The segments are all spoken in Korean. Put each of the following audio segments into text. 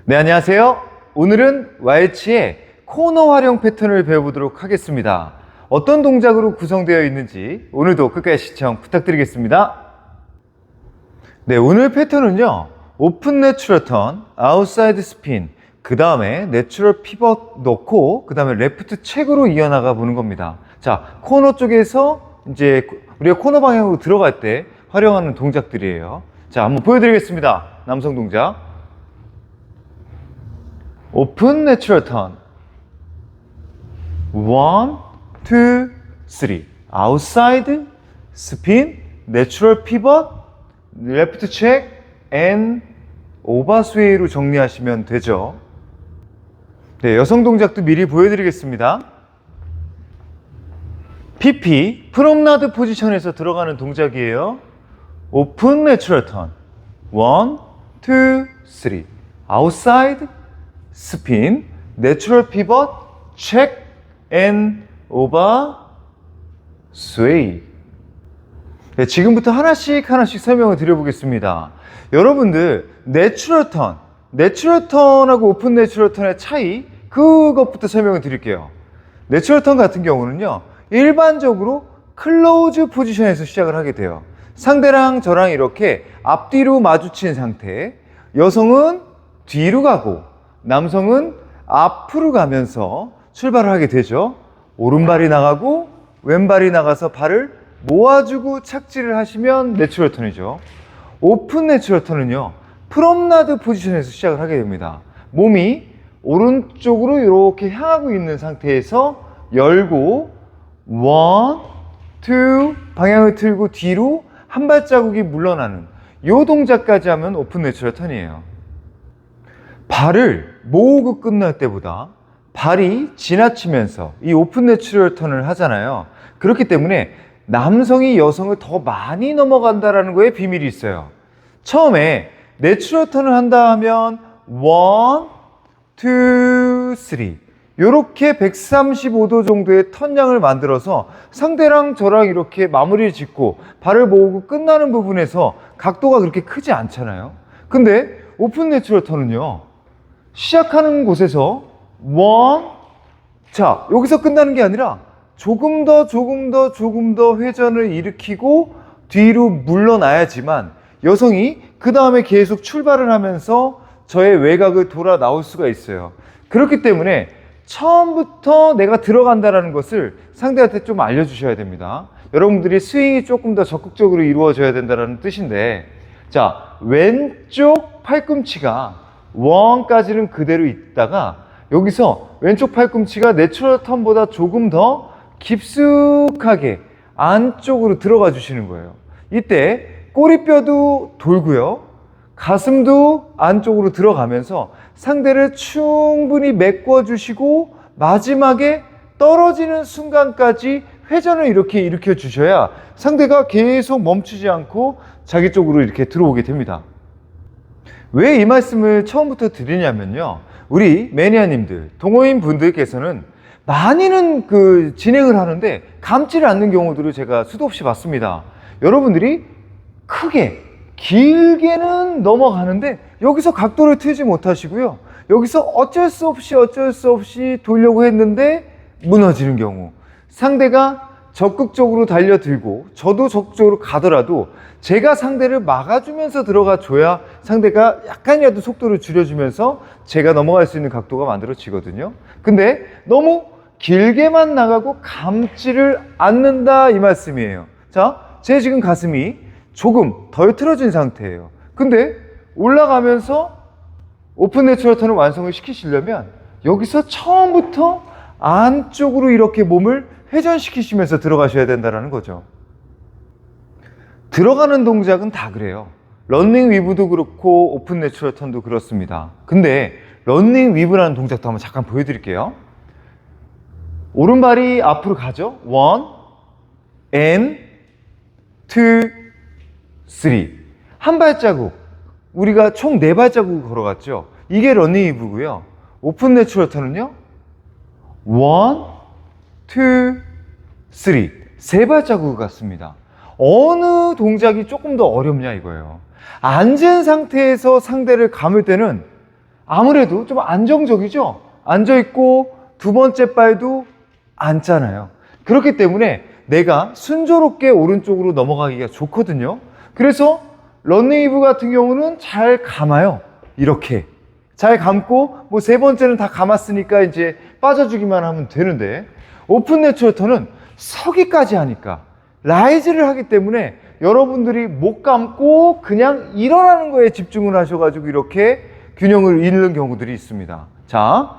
네, 안녕하세요. 오늘은 왈츠의 코너 활용 패턴을 배워보도록 하겠습니다. 어떤 동작으로 구성되어 있는지 오늘도 끝까지 시청 부탁드리겠습니다. 네, 오늘 패턴은요, 오픈 내추럴 턴, 아웃사이드 스핀, 그 다음에 내추럴 피벗 넣고 그 다음에 레프트 체크로 이어나가 보는 겁니다. 자, 코너 쪽에서 이제 우리가 코너 방향으로 들어갈 때 활용하는 동작들이에요. 자, 한번 보여드리겠습니다. 남성 동작. 오픈 내추럴 턴 1, 2, 3 아웃사이드 스핀 내추럴 피벗 레프트 체크 앤 오버 스웨이로 정리하시면 되죠. 네, 여성 동작도 미리 보여드리겠습니다. PP 프롬나드 포지션에서 들어가는 동작이에요. 오픈 내추럴 턴 1, 2, 3 아웃사이드 스핀, 내추럴 피벗, 체크, 앤 오버, 스웨이. 네, 지금부터 하나씩 설명을 드려보겠습니다. 여러분들 내추럴 턴하고 오픈 내추럴 턴의 차이, 그것부터 설명을 드릴게요. 내추럴 턴 같은 경우는요, 일반적으로 클로즈 포지션에서 시작을 하게 돼요. 상대랑 저랑 이렇게 앞뒤로 마주친 상태, 여성은 뒤로 가고 남성은 앞으로 가면서 출발을 하게 되죠. 오른발이 나가고 왼발이 나가서 발을 모아주고 착지를 하시면 내추럴 턴이죠. 오픈 내추럴 턴은요, 프롬나드 포지션에서 시작을 하게 됩니다. 몸이 오른쪽으로 이렇게 향하고 있는 상태에서 열고 1, 2 방향을 틀고 뒤로 한 발자국이 물러나는 이 동작까지 하면 오픈 내추럴 턴이에요. 발을 모으고 끝날 때보다 발이 지나치면서 이 오픈 내추럴 턴을 하잖아요. 그렇기 때문에 남성이 여성을 더 많이 넘어간다는 거에 비밀이 있어요. 처음에 내추럴 턴을 한다 하면 1, 2, 3 이렇게 135도 정도의 턴량을 만들어서 상대랑 저랑 이렇게 마무리를 짓고 발을 모으고 끝나는 부분에서 각도가 그렇게 크지 않잖아요. 근데 오픈 내추럴 턴은요, 시작하는 곳에서 자, 여기서 끝나는 게 아니라 조금 더 회전을 일으키고 뒤로 물러나야지만 여성이 그 다음에 계속 출발을 하면서 저의 외곽을 돌아 나올 수가 있어요. 그렇기 때문에 처음부터 내가 들어간다는 것을 상대한테 좀 알려주셔야 됩니다. 여러분들이 스윙이 조금 더 적극적으로 이루어져야 된다는 뜻인데, 자, 왼쪽 팔꿈치가 1까지는 그대로 있다가 여기서 왼쪽 팔꿈치가 내추럴 턴보다 조금 더 깊숙하게 안쪽으로 들어가 주시는 거예요. 이때 꼬리뼈도 돌고요, 가슴도 안쪽으로 들어가면서 상대를 충분히 메꿔 주시고 마지막에 떨어지는 순간까지 회전을 이렇게 일으켜 주셔야 상대가 계속 멈추지 않고 자기 쪽으로 이렇게 들어오게 됩니다. 왜 이 말씀을 처음부터 드리냐면요, 우리 매니아님들, 동호인 분들께서는 많이는 진행을 하는데 감지를 않는 경우들을 제가 수도 없이 봤습니다. 여러분들이 크게 길게는 넘어가는데 여기서 각도를 틀지 못하시고요, 여기서 어쩔 수 없이 돌려고 했는데 무너지는 경우, 상대가 적극적으로 달려들고 저도 적극적으로 가더라도 제가 상대를 막아주면서 들어가 줘야 상대가 약간이라도 속도를 줄여주면서 제가 넘어갈 수 있는 각도가 만들어지거든요. 근데 너무 길게만 나가고 감지를 않는다, 이 말씀이에요. 자, 제 지금 가슴이 조금 덜 틀어진 상태예요. 근데 올라가면서 오픈 내추럴 턴을 완성을 시키시려면 여기서 처음부터 안쪽으로 이렇게 몸을 회전시키시면서 들어가셔야 된다는 거죠. 들어가는 동작은 다 그래요. 런닝 위브도 그렇고 오픈 내추럴 턴도 그렇습니다. 근데 런닝 위브라는 동작도 한번 잠깐 보여드릴게요. 오른발이 앞으로 가죠. 1, 2, 3 한 발자국, 우리가 총 4발자국을 걸어갔죠. 이게 런닝 위브고요. 오픈 내추럴 턴은요, 1, 2, 3 세 발자국을 갔습니다. 어느 동작이 조금 더 어렵냐 이거예요. 앉은 상태에서 상대를 감을 때는 아무래도 좀 안정적이죠? 앉아있고 두 번째 발도 앉잖아요. 그렇기 때문에 내가 순조롭게 오른쪽으로 넘어가기가 좋거든요. 그래서 런웨이브 같은 경우는 잘 감아요. 이렇게 잘 감고 뭐 세 번째는 다 감았으니까 이제 빠져주기만 하면 되는데, 오픈 내추럴 턴은 서기까지 하니까 라이즈를 하기 때문에 여러분들이 못 감고 그냥 일어나는 거에 집중을 하셔가지고 이렇게 균형을 잃는 경우들이 있습니다. 자,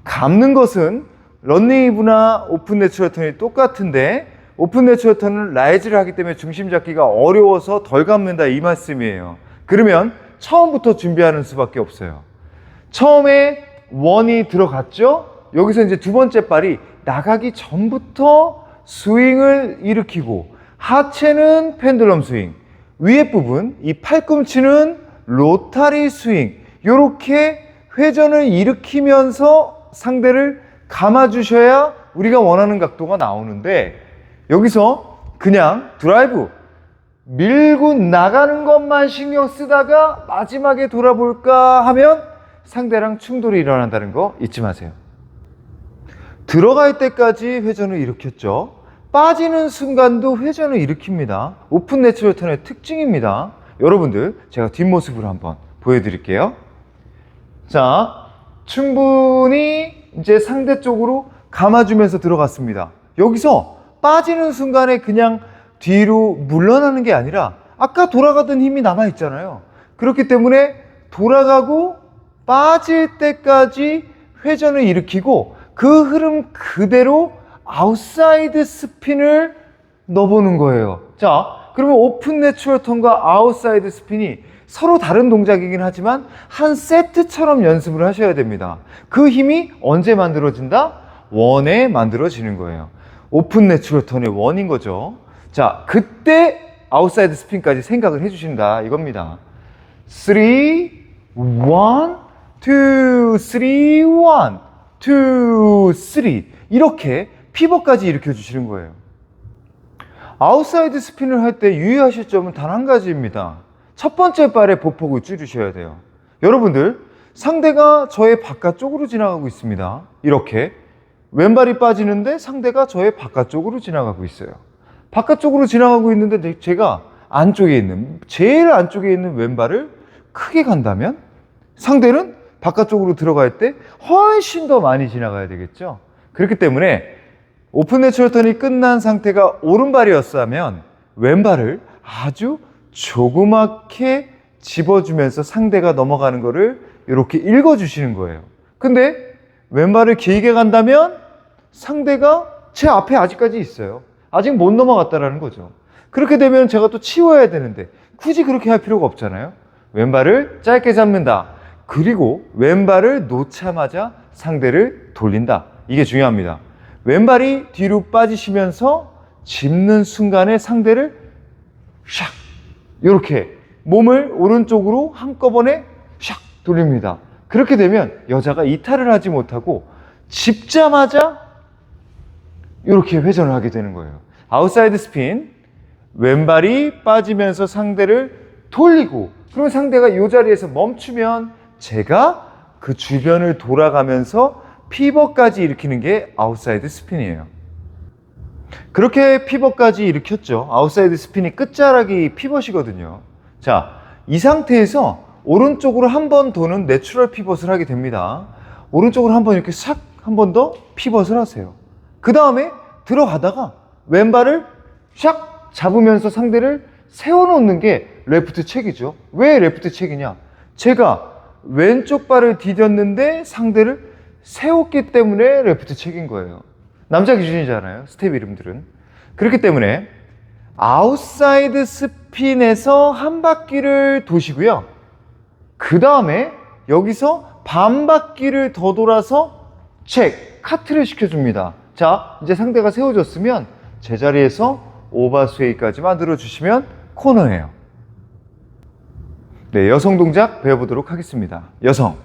감는 것은 런웨이브나 오픈 내추럴 턴이 똑같은데, 오픈 내추럴 턴은 라이즈를 하기 때문에 중심 잡기가 어려워서 덜 감는다, 이 말씀이에요. 그러면 처음부터 준비하는 수밖에 없어요. 처음에 원이 들어갔죠? 여기서 이제 두 번째 발이 나가기 전부터 스윙을 일으키고, 하체는 펜들럼 스윙, 위에 부분 이 팔꿈치는 로타리 스윙, 이렇게 회전을 일으키면서 상대를 감아주셔야 우리가 원하는 각도가 나오는데, 여기서 그냥 드라이브 밀고 나가는 것만 신경 쓰다가 마지막에 돌아볼까 하면 상대랑 충돌이 일어난다는 거 잊지 마세요. 들어갈 때까지 회전을 일으켰죠. 빠지는 순간도 회전을 일으킵니다. 오픈 내추럴 턴의 특징입니다. 여러분들, 제가 뒷모습으로 한번 보여드릴게요. 자, 충분히 이제 상대 쪽으로 감아주면서 들어갔습니다. 여기서 빠지는 순간에 그냥 뒤로 물러나는 게 아니라 아까 돌아가던 힘이 남아있잖아요. 그렇기 때문에 돌아가고 빠질 때까지 회전을 일으키고 그 흐름 그대로 아웃사이드 스핀을 넣어보는 거예요. 자, 그러면 오픈 내추럴 턴과 아웃사이드 스핀이 서로 다른 동작이긴 하지만 한 세트처럼 연습을 하셔야 됩니다. 그 힘이 언제 만들어진다? 원에 만들어지는 거예요. 오픈 내추럴 턴의 원인 거죠. 자, 그때 아웃사이드 스핀까지 생각을 해주신다, 이겁니다. 3, 1, 2, 3, 1, 2, 3 이렇게 피벗까지 일으켜 주시는 거예요. 아웃사이드 스핀을 할 때 유의하실 점은 단 한 가지입니다. 첫 번째 발의 보폭을 줄이셔야 돼요. 여러분들, 상대가 저의 바깥쪽으로 지나가고 있습니다. 이렇게 왼발이 빠지는데 상대가 저의 바깥쪽으로 지나가고 있어요. 바깥쪽으로 지나가고 있는데 제가 안쪽에 있는, 제일 안쪽에 있는 왼발을 크게 간다면 상대는 바깥쪽으로 들어갈 때 훨씬 더 많이 지나가야 되겠죠. 그렇기 때문에 오픈 내추럴 턴이 끝난 상태가 오른발이었다면 왼발을 아주 조그맣게 집어주면서 상대가 넘어가는 거를 이렇게 읽어주시는 거예요. 근데 왼발을 길게 간다면 상대가 제 앞에 아직까지 있어요. 아직 못 넘어갔다라는 거죠. 그렇게 되면 제가 또 치워야 되는데 굳이 그렇게 할 필요가 없잖아요. 왼발을 짧게 잡는다. 그리고 왼발을 놓자마자 상대를 돌린다. 이게 중요합니다. 왼발이 뒤로 빠지시면서 짚는 순간에 상대를 샥 이렇게 몸을 오른쪽으로 한꺼번에 샥 돌립니다. 그렇게 되면 여자가 이탈을 하지 못하고 짚자마자 이렇게 회전을 하게 되는 거예요. 아웃사이드 스핀, 왼발이 빠지면서 상대를 돌리고, 그러면 상대가 이 자리에서 멈추면 제가 그 주변을 돌아가면서 피벗까지 일으키는 게 아웃사이드 스핀이에요. 그렇게 피벗까지 일으켰죠. 아웃사이드 스핀이 끝자락이 피벗이거든요. 자, 이 상태에서 오른쪽으로 한 번 도는 내추럴 피벗을 하게 됩니다. 오른쪽으로 한 번 이렇게 싹 한 번 더 피벗을 하세요. 그 다음에 들어가다가 왼발을 샥 잡으면서 상대를 세워놓는 게 레프트 체기죠. 왜 레프트 체기냐? 제가 왼쪽 발을 디뎠는데 상대를 세웠기 때문에 레프트 체기인 거예요. 남자 기준이잖아요, 스텝 이름들은. 그렇기 때문에 아웃사이드 스핀에서 한 바퀴를 도시고요. 그 다음에 여기서 반 바퀴를 더 돌아서 카트를 시켜줍니다. 자, 이제 상대가 세워졌으면 제자리에서 오버스웨이까지 만들어 주시면 코너예요. 네, 여성 동작 배워보도록 하겠습니다. 여성.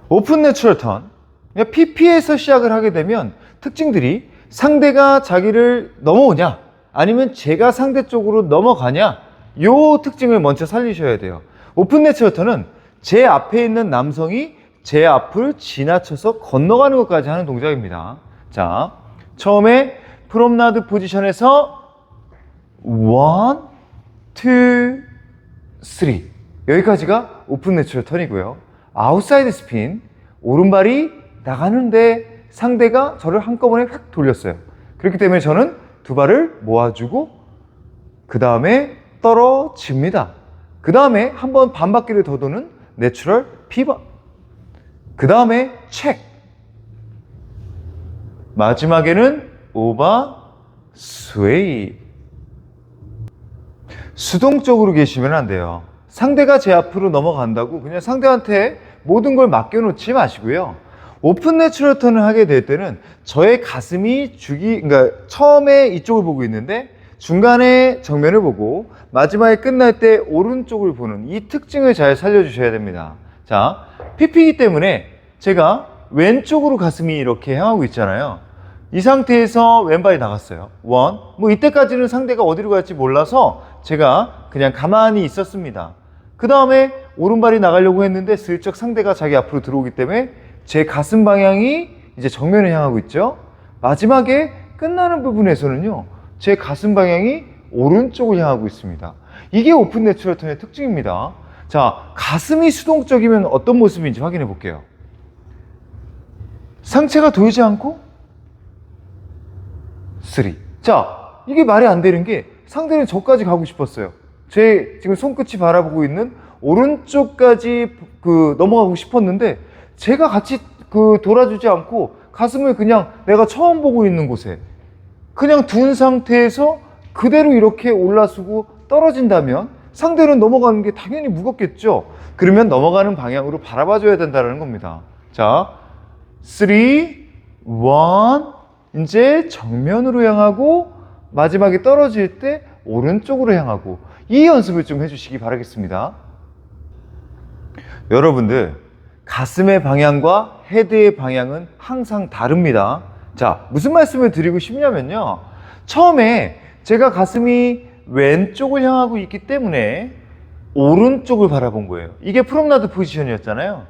오픈 내추럴 턴. PP에서 시작을 하게 되면 특징들이 상대가 자기를 넘어오냐 아니면 제가 상대 쪽으로 넘어가냐, 요 특징을 먼저 살리셔야 돼요. 오픈 내추럴 턴은 제 앞에 있는 남성이 제 앞을 지나쳐서 건너가는 것까지 하는 동작입니다. 자, 처음에 프롬나드 포지션에서 1, 2, 3 여기까지가 오픈 내추럴 턴이고요. 아웃사이드 스핀, 오른발이 나가는데 상대가 저를 한꺼번에 획 돌렸어요. 그렇기 때문에 저는 두 발을 모아주고 그 다음에 떨어집니다. 그 다음에 한번 반바퀴를 더 도는 내추럴 피벗, 그 다음에 체크, 마지막에는 오버 스웨이. 수동적으로 계시면 안 돼요. 상대가 제 앞으로 넘어간다고 그냥 상대한테 모든 걸 맡겨놓지 마시고요. 오픈 내추럴 턴을 하게 될 때는 저의 가슴이 그러니까 처음에 이쪽을 보고 있는데 중간에 정면을 보고 마지막에 끝날 때 오른쪽을 보는 이 특징을 잘 살려주셔야 됩니다. 자, PP이기 때문에 제가 왼쪽으로 가슴이 이렇게 향하고 있잖아요. 이 상태에서 왼발이 나갔어요. 뭐 이때까지는 상대가 어디로 갈지 몰라서 제가 그냥 가만히 있었습니다. 그 다음에 오른발이 나가려고 했는데 슬쩍 상대가 자기 앞으로 들어오기 때문에 제 가슴 방향이 이제 정면을 향하고 있죠. 마지막에 끝나는 부분에서는요, 제 가슴 방향이 오른쪽을 향하고 있습니다. 이게 오픈 내추럴 턴의 특징입니다. 자, 가슴이 수동적이면 어떤 모습인지 확인해 볼게요. 상체가 돌지 않고 3. 자, 이게 말이 안 되는 게 상대는 저까지 가고 싶었어요. 제 지금 손끝이 바라보고 있는 오른쪽까지 넘어가고 싶었는데 제가 같이 돌아주지 않고 가슴을 그냥 내가 처음 보고 있는 곳에 그냥 둔 상태에서 그대로 이렇게 올라서고 떨어진다면 상대는 넘어가는 게 당연히 무겁겠죠. 그러면 넘어가는 방향으로 바라봐 줘야 된다는 겁니다. 자, 3, 1, 이제 정면으로 향하고 마지막에 떨어질 때 오른쪽으로 향하고 이 연습을 좀 해주시기 바라겠습니다. 여러분들, 가슴의 방향과 헤드의 방향은 항상 다릅니다. 자, 무슨 말씀을 드리고 싶냐면요, 처음에 제가 가슴이 왼쪽을 향하고 있기 때문에 오른쪽을 바라본 거예요. 이게 프롬나드 포지션이었잖아요.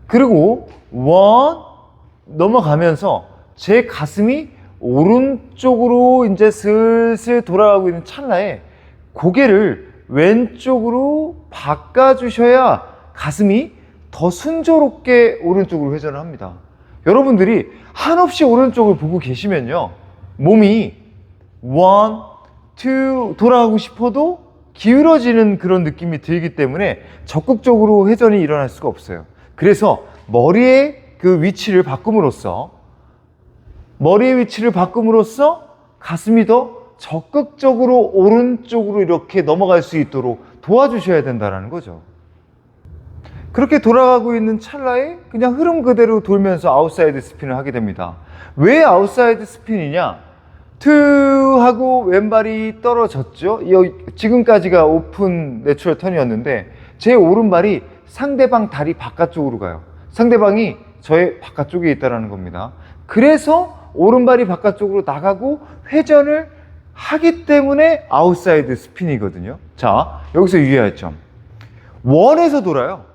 그리고 넘어가면서 제 가슴이 오른쪽으로 이제 슬슬 돌아가고 있는 찰나에 고개를 왼쪽으로 바꿔주셔야 가슴이 더 순조롭게 오른쪽으로 회전을 합니다. 여러분들이 한없이 오른쪽을 보고 계시면요, 몸이 1, 2 돌아가고 싶어도 기울어지는 그런 느낌이 들기 때문에 적극적으로 회전이 일어날 수가 없어요. 그래서 머리의 위치를 바꿈으로써 가슴이 더 적극적으로 오른쪽으로 이렇게 넘어갈 수 있도록 도와주셔야 된다는 거죠. 그렇게 돌아가고 있는 찰나에 그냥 흐름 그대로 돌면서 아웃사이드 스핀을 하게 됩니다. 왜 아웃사이드 스핀이냐? 2 하고 왼발이 떨어졌죠. 지금까지가 오픈 내추럴 턴이었는데 제 오른발이 상대방 다리 바깥쪽으로 가요. 상대방이 저의 바깥쪽에 있다는 겁니다. 그래서 오른발이 바깥쪽으로 나가고 회전을 하기 때문에 아웃사이드 스핀이거든요. 자, 여기서 유의할 점, 원에서 돌아요.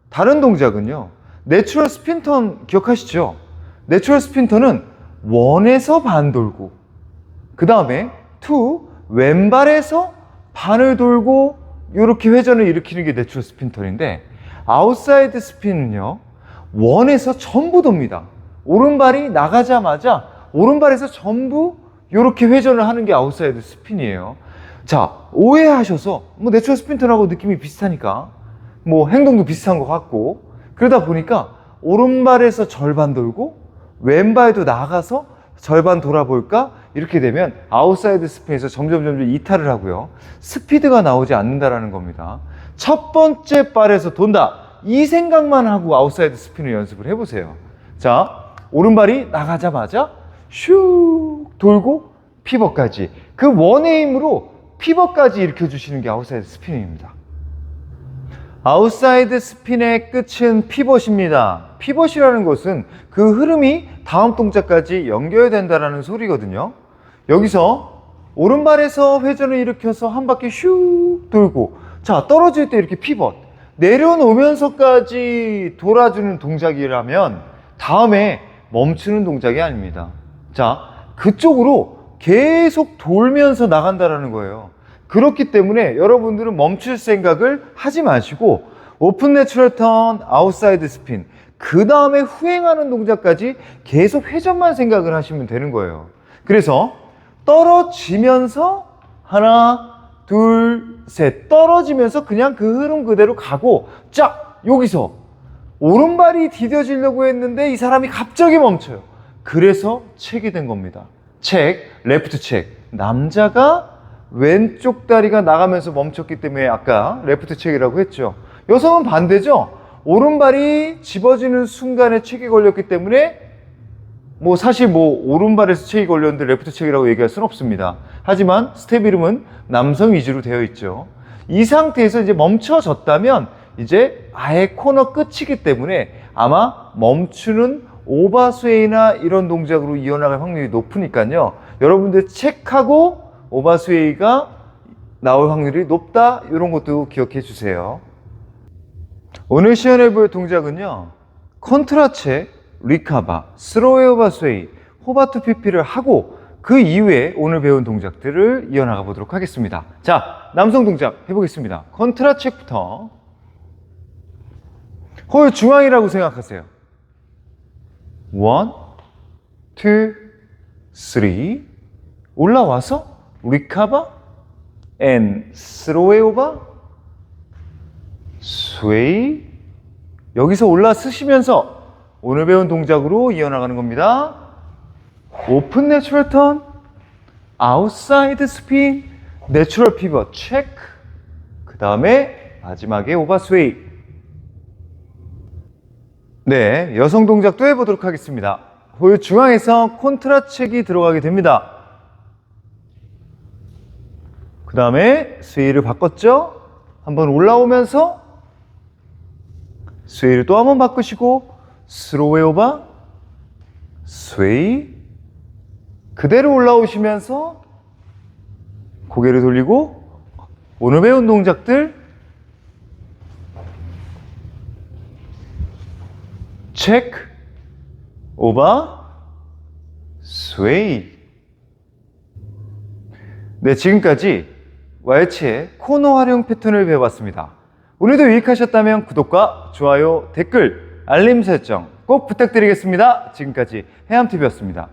다른 동작은요, 내추럴 스핀턴 기억하시죠? 내추럴 스핀턴은 원에서 반 돌고 그 다음에 2, 왼발에서 반을 돌고 이렇게 회전을 일으키는 게 내추럴 스핀턴인데, 아웃사이드 스핀은요, 원에서 전부 돕니다. 오른발이 나가자마자 오른발에서 전부 이렇게 회전을 하는 게 아웃사이드 스핀이에요. 자, 오해하셔서 내추럴 스핀턴하고 느낌이 비슷하니까 행동도 비슷한 것 같고, 그러다 보니까 오른발에서 절반 돌고 왼발도 나가서 절반 돌아볼까? 이렇게 되면 아웃사이드 스핀에서 점점 이탈을 하고요, 스피드가 나오지 않는다라는 겁니다. 첫 번째 발에서 돈다, 이 생각만 하고 아웃사이드 스핀을 연습을 해보세요. 자, 오른발이 나가자마자 슉 돌고 피벗까지, 그 원의 힘으로 피벗까지 일으켜주시는 게 아웃사이드 스핀입니다. 아웃사이드 스핀의 끝은 피벗입니다. 피벗이라는 것은 그 흐름이 다음 동작까지 연결된다는 소리거든요. 여기서 오른발에서 회전을 일으켜서 한 바퀴 슉 돌고, 자, 떨어질 때 이렇게 피벗, 내려놓으면서까지 돌아주는 동작이라면 다음에 멈추는 동작이 아닙니다. 자, 그쪽으로 계속 돌면서 나간다라는 거예요. 그렇기 때문에 여러분들은 멈출 생각을 하지 마시고 오픈 내추럴 턴, 아웃사이드 스핀, 그 다음에 후행하는 동작까지 계속 회전만 생각을 하시면 되는 거예요. 그래서 떨어지면서 하나, 둘, 셋, 떨어지면서 그냥 그 흐름 그대로 가고, 쫙! 여기서 오른발이 디뎌지려고 했는데 이 사람이 갑자기 멈춰요. 그래서 책이 된 겁니다. 책, 레프트 책. 남자가 왼쪽 다리가 나가면서 멈췄기 때문에 아까 레프트 책이라고 했죠. 여성은 반대죠. 오른발이 집어지는 순간에 책이 걸렸기 때문에 사실 오른발에서 책이 걸렸는데 레프트 책이라고 얘기할 수는 없습니다. 하지만 스텝 이름은 남성 위주로 되어 있죠. 이 상태에서 이제 멈춰졌다면 이제 아예 코너 끝이기 때문에 아마 멈추는 오버스웨이나 이런 동작으로 이어나갈 확률이 높으니까요. 여러분들 책하고 오버스웨이가 나올 확률이 높다, 이런 것도 기억해 주세요. 오늘 시연해 볼 동작은요, 컨트라 책, 리카바, 스로우 오버스웨이, 호바투 피피를 하고 그 이후에 오늘 배운 동작들을 이어나가 보도록 하겠습니다. 자, 남성 동작 해보겠습니다. 컨트라 책부터 홀 중앙이라고 생각하세요. 1, 2, 3 올라와서 리카바 and 스로우 오버 스웨이, 여기서 올라서시면서 오늘 배운 동작으로 이어나가는 겁니다. 오픈 내추럴 턴, 아웃사이드 스핀, 내추럴 피벗 체크, 그 다음에 마지막에 오버스웨이. 네, 여성 동작도 해보도록 하겠습니다. 홀 중앙에서 콘트라 책이 들어가게 됩니다. 그 다음에 스웨이를 바꿨죠? 한번 올라오면서 스웨이를 또 한번 바꾸시고 스로우 오버 스웨이, 그대로 올라오시면서 고개를 돌리고 오늘 배운 동작들 체크, 오버, 스웨이. 네, 지금까지 왈츠의 코너 활용 패턴을 배워봤습니다. 오늘도 유익하셨다면 구독과 좋아요, 댓글, 알림 설정 꼭 부탁드리겠습니다. 지금까지 해암TV였습니다.